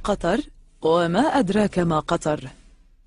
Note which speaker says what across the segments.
Speaker 1: قطر، وما أدراك ما قطر؟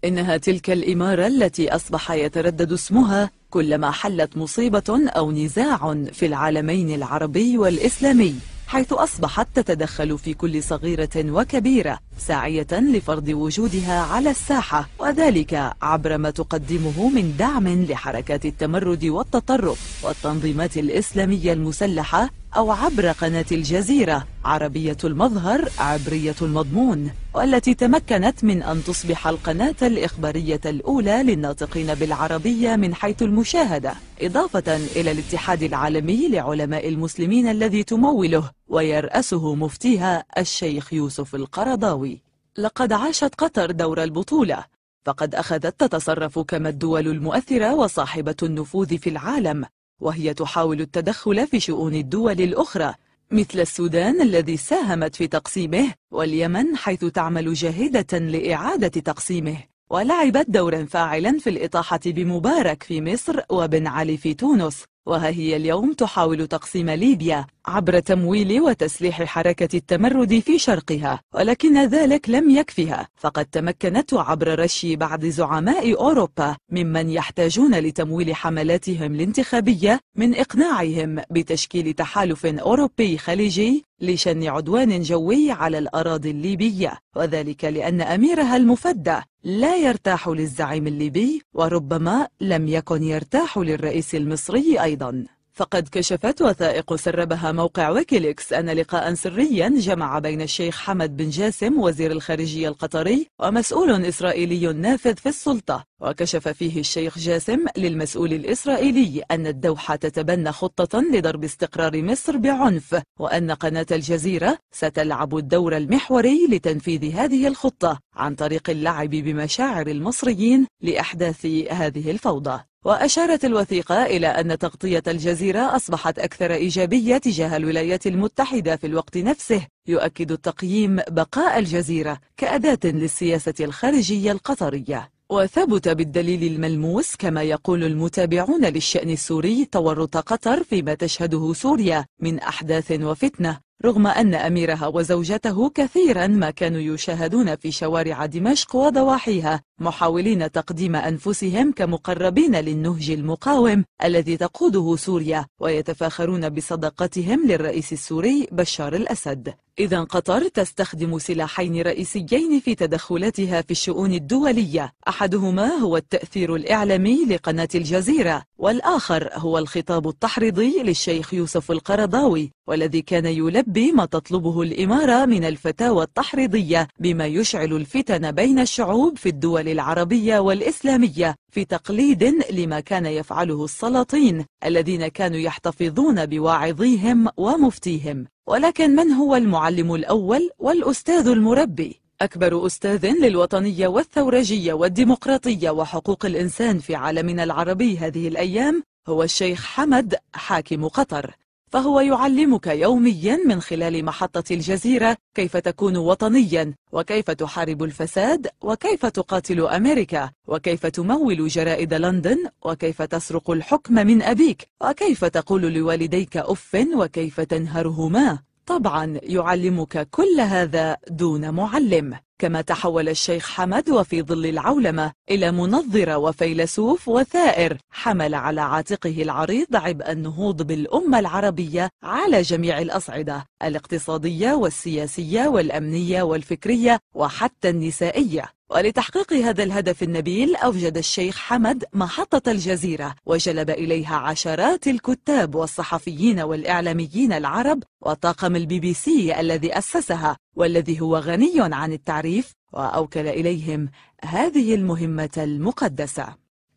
Speaker 1: إنها تلك الإمارة التي أصبح يتردد اسمها كلما حلت مصيبة أو نزاع في العالمين العربي والإسلامي، حيث أصبحت تتدخل في كل صغيرة وكبيرة، ساعية لفرض وجودها على الساحة، وذلك عبر ما تقدمه من دعم لحركات التمرد والتطرف والتنظيمات الإسلامية المسلحة، أو عبر قناة الجزيرة، عربية المظهر عبرية المضمون، والتي تمكنت من أن تصبح القناة الإخبارية الأولى للناطقين بالعربية من حيث المشاهدة، إضافة إلى الاتحاد العالمي لعلماء المسلمين الذي تموله ويرأسه مفتيها الشيخ يوسف القرضاوي. لقد عاشت قطر دور البطولة، فقد أخذت تتصرف كما الدول المؤثرة وصاحبة النفوذ في العالم، وهي تحاول التدخل في شؤون الدول الأخرى، مثل السودان الذي ساهمت في تقسيمه، واليمن حيث تعمل جاهدة لإعادة تقسيمه، ولعبت دورا فاعلا في الإطاحة بمبارك في مصر وبن علي في تونس، وها هي اليوم تحاول تقسيم ليبيا عبر تمويل وتسليح حركة التمرد في شرقها، ولكن ذلك لم يكفها، فقد تمكنت عبر رشي بعض زعماء أوروبا ممن يحتاجون لتمويل حملاتهم الانتخابية من إقناعهم بتشكيل تحالف أوروبي خليجي لشن عدوان جوي على الأراضي الليبية، وذلك لأن أميرها المفدى لا يرتاح للزعيم الليبي، وربما لم يكن يرتاح للرئيس المصري أيضا. فقد كشفت وثائق سربها موقع ويكيليكس أن لقاء سريا جمع بين الشيخ حمد بن جاسم وزير الخارجية القطري ومسؤول إسرائيلي نافذ في السلطة، وكشف فيه الشيخ جاسم للمسؤول الإسرائيلي أن الدوحة تتبنى خطة لضرب استقرار مصر بعنف، وأن قناة الجزيرة ستلعب الدور المحوري لتنفيذ هذه الخطة عن طريق اللعب بمشاعر المصريين لإحداث هذه الفوضى. وأشارت الوثيقة إلى أن تغطية الجزيرة أصبحت أكثر إيجابية تجاه الولايات المتحدة في الوقت نفسه، يؤكد التقييم بقاء الجزيرة كأداة للسياسة الخارجية القطرية. وثبت بالدليل الملموس كما يقول المتابعون للشأن السوري تورط قطر فيما تشهده سوريا من أحداث وفتنة، رغم أن أميرها وزوجته كثيرا ما كانوا يشاهدون في شوارع دمشق وضواحيها محاولين تقديم أنفسهم كمقربين للنهج المقاوم الذي تقوده سوريا، ويتفاخرون بصداقتهم للرئيس السوري بشار الأسد. إذن قطر تستخدم سلاحين رئيسيين في تدخلاتها في الشؤون الدولية، أحدهما هو التأثير الإعلامي لقناة الجزيرة، والآخر هو الخطاب التحريضي للشيخ يوسف القرضاوي، والذي كان يلبي ما تطلبه الإمارة من الفتاوى التحريضية بما يشعل الفتن بين الشعوب في الدول العربية والإسلامية، في تقليد لما كان يفعله السلاطين الذين كانوا يحتفظون بواعظيهم ومفتيهم. ولكن من هو المعلم الأول والأستاذ المربي؟ أكبر أستاذ للوطنية والثورجية والديمقراطية وحقوق الإنسان في عالمنا العربي هذه الأيام هو الشيخ حمد حاكم قطر، فهو يعلمك يوميا من خلال محطة الجزيرة كيف تكون وطنيا، وكيف تحارب الفساد، وكيف تقاتل أمريكا، وكيف تمول جرائد لندن، وكيف تسرق الحكم من أبيك، وكيف تقول لوالديك أف، وكيف تنهرهما. طبعا يعلمك كل هذا دون معلم. كما تحول الشيخ حمد وفي ظل العولمة إلى منظر وفيلسوف وثائر حمل على عاتقه العريض عبء النهوض بالأمة العربية على جميع الأصعدة الاقتصادية والسياسية والأمنية والفكرية وحتى النسائية. ولتحقيق هذا الهدف النبيل أوجد الشيخ حمد محطة الجزيرة، وجلب إليها عشرات الكتاب والصحفيين والإعلاميين العرب وطاقم BBC الذي أسسها والذي هو غني عن التعريف، وأوكل إليهم هذه المهمة المقدسة.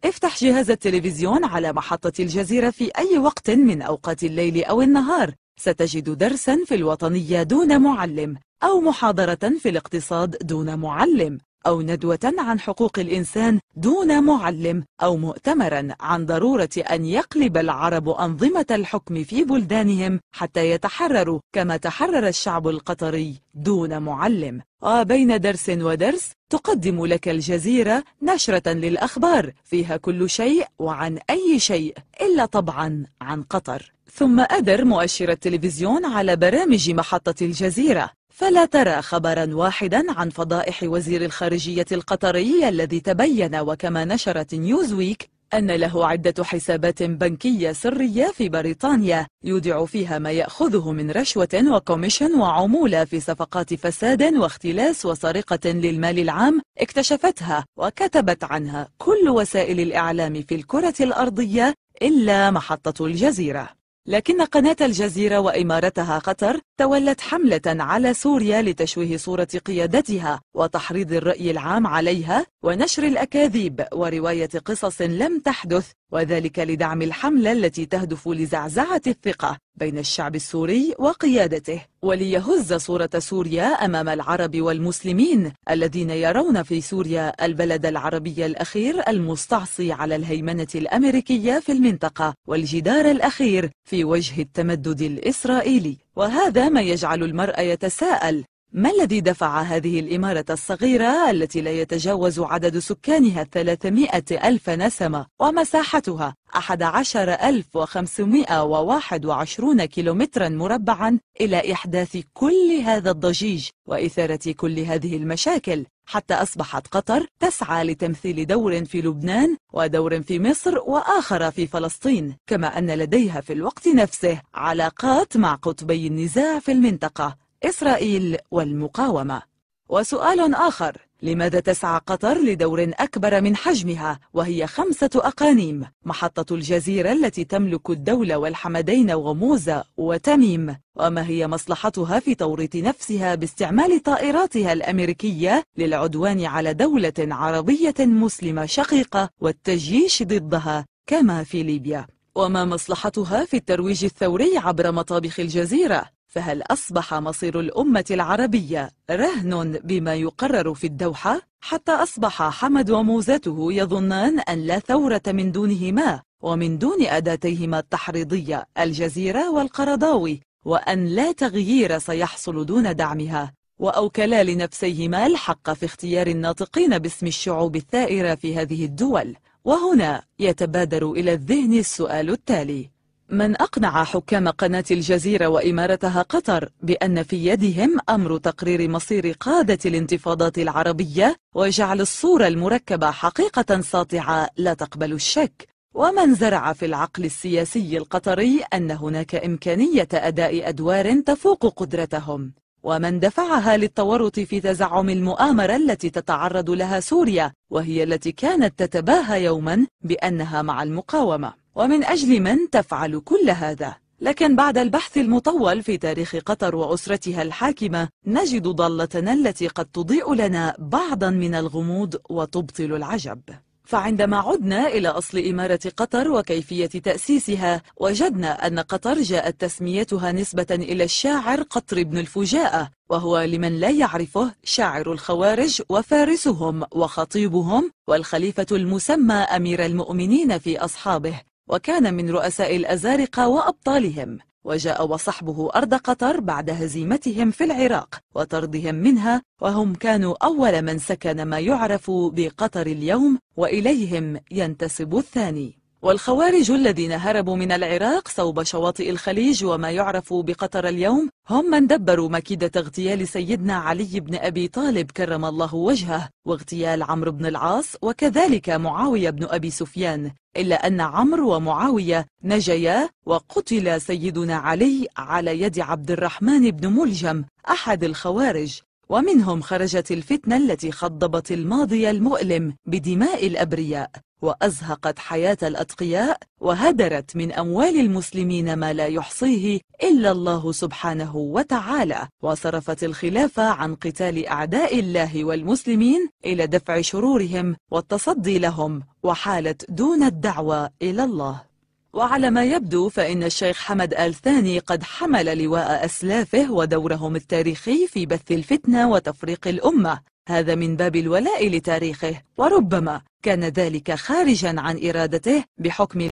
Speaker 1: افتح جهاز التلفزيون على محطة الجزيرة في أي وقت من أوقات الليل أو النهار، ستجد درسا في الوطنية دون معلم، أو محاضرة في الاقتصاد دون معلم، أو ندوة عن حقوق الإنسان دون معلم، أو مؤتمرا عن ضرورة أن يقلب العرب أنظمة الحكم في بلدانهم حتى يتحرروا كما تحرر الشعب القطري دون معلم. وبين درس ودرس تقدم لك الجزيرة نشرة للأخبار فيها كل شيء وعن أي شيء إلا طبعا عن قطر. ثم أدر مؤشر التلفزيون على برامج محطة الجزيرة، فلا ترى خبرا واحدا عن فضائح وزير الخارجية القطري الذي تبين، وكما نشرت نيوزويك، أن له عدة حسابات بنكية سرية في بريطانيا يودع فيها ما يأخذه من رشوة وكوميشن وعمولة في صفقات فساد واختلاس وسرقة للمال العام اكتشفتها وكتبت عنها كل وسائل الإعلام في الكرة الأرضية إلا محطة الجزيرة. لكن قناة الجزيرة وإمارتها قطر تولت حملة على سوريا لتشويه صورة قيادتها وتحريض الرأي العام عليها ونشر الأكاذيب ورواية قصص لم تحدث، وذلك لدعم الحملة التي تهدف لزعزعة الثقة بين الشعب السوري وقيادته، وليهز صورة سوريا أمام العرب والمسلمين الذين يرون في سوريا البلد العربي الأخير المستعصي على الهيمنة الأمريكية في المنطقة والجدار الأخير في وجه التمدد الإسرائيلي. وهذا ما يجعل المرء يتساءل: ما الذي دفع هذه الإمارة الصغيرة التي لا يتجاوز عدد سكانها 300 ألف نسمة ومساحتها 11,521 كيلومترا مربعا إلى إحداث كل هذا الضجيج وإثارة كل هذه المشاكل، حتى أصبحت قطر تسعى لتمثيل دور في لبنان ودور في مصر وآخر في فلسطين، كما أن لديها في الوقت نفسه علاقات مع قطبي النزاع في المنطقة، إسرائيل والمقاومة؟ وسؤال آخر: لماذا تسعى قطر لدور أكبر من حجمها وهي 5 أقانيم؟ محطة الجزيرة التي تملك الدولة والحمدين وغموزة وتميم، وما هي مصلحتها في توريط نفسها باستعمال طائراتها الأمريكية للعدوان على دولة عربية مسلمة شقيقة والتجيش ضدها كما في ليبيا؟ وما مصلحتها في الترويج الثوري عبر مطابخ الجزيرة؟ فهل أصبح مصير الأمة العربية رهن بما يقرر في الدوحة؟ حتى أصبح حمد وموزته يظنان أن لا ثورة من دونهما ومن دون أداتيهما التحريضية الجزيرة والقرضاوي، وأن لا تغيير سيحصل دون دعمها، وأوكلا لنفسيهما الحق في اختيار الناطقين باسم الشعوب الثائرة في هذه الدول. وهنا يتبادر إلى الذهن السؤال التالي: من أقنع حكام قناة الجزيرة وإمارتها قطر بأن في يدهم أمر تقرير مصير قادة الانتفاضات العربية وجعل الصورة المركبة حقيقة ساطعة لا تقبل الشك؟ ومن زرع في العقل السياسي القطري أن هناك إمكانية أداء أدوار تفوق قدرتهم؟ ومن دفعها للتورط في تزعم المؤامرة التي تتعرض لها سوريا، وهي التي كانت تتباهى يوما بأنها مع المقاومة؟ ومن أجل من تفعل كل هذا؟ لكن بعد البحث المطول في تاريخ قطر وأسرتها الحاكمة نجد ضالتنا التي قد تضيء لنا بعضا من الغموض وتبطل العجب. فعندما عدنا إلى أصل إمارة قطر وكيفية تأسيسها، وجدنا أن قطر جاءت تسميتها نسبة إلى الشاعر قطر بن الفجاءة، وهو لمن لا يعرفه شاعر الخوارج وفارسهم وخطيبهم والخليفة المسمى أمير المؤمنين في أصحابه، وكان من رؤساء الأزارقة وأبطالهم، وجاء وصحبه أرض قطر بعد هزيمتهم في العراق وطردهم منها، وهم كانوا أول من سكن ما يعرف بقطر اليوم، وإليهم ينتسب الثاني. والخوارج الذين هربوا من العراق صوب شواطئ الخليج وما يعرف بقطر اليوم هم من دبروا مكيدة اغتيال سيدنا علي بن أبي طالب كرم الله وجهه، واغتيال عمرو بن العاص، وكذلك معاوية بن أبي سفيان، إلا أن عمرو ومعاوية نجيا وقتل سيدنا علي على يد عبد الرحمن بن ملجم أحد الخوارج. ومنهم خرجت الفتنة التي خضبت الماضي المؤلم بدماء الأبرياء وأزهقت حياة الأتقياء وهدرت من أموال المسلمين ما لا يحصيه إلا الله سبحانه وتعالى، وصرفت الخلافة عن قتال أعداء الله والمسلمين إلى دفع شرورهم والتصدي لهم، وحالت دون الدعوة إلى الله. وعلى ما يبدو فإن الشيخ حمد آل ثاني قد حمل لواء أسلافه ودورهم التاريخي في بث الفتنة وتفريق الأمة، هذا من باب الولاء لتاريخه، وربما كان ذلك خارجا عن إرادته بحكم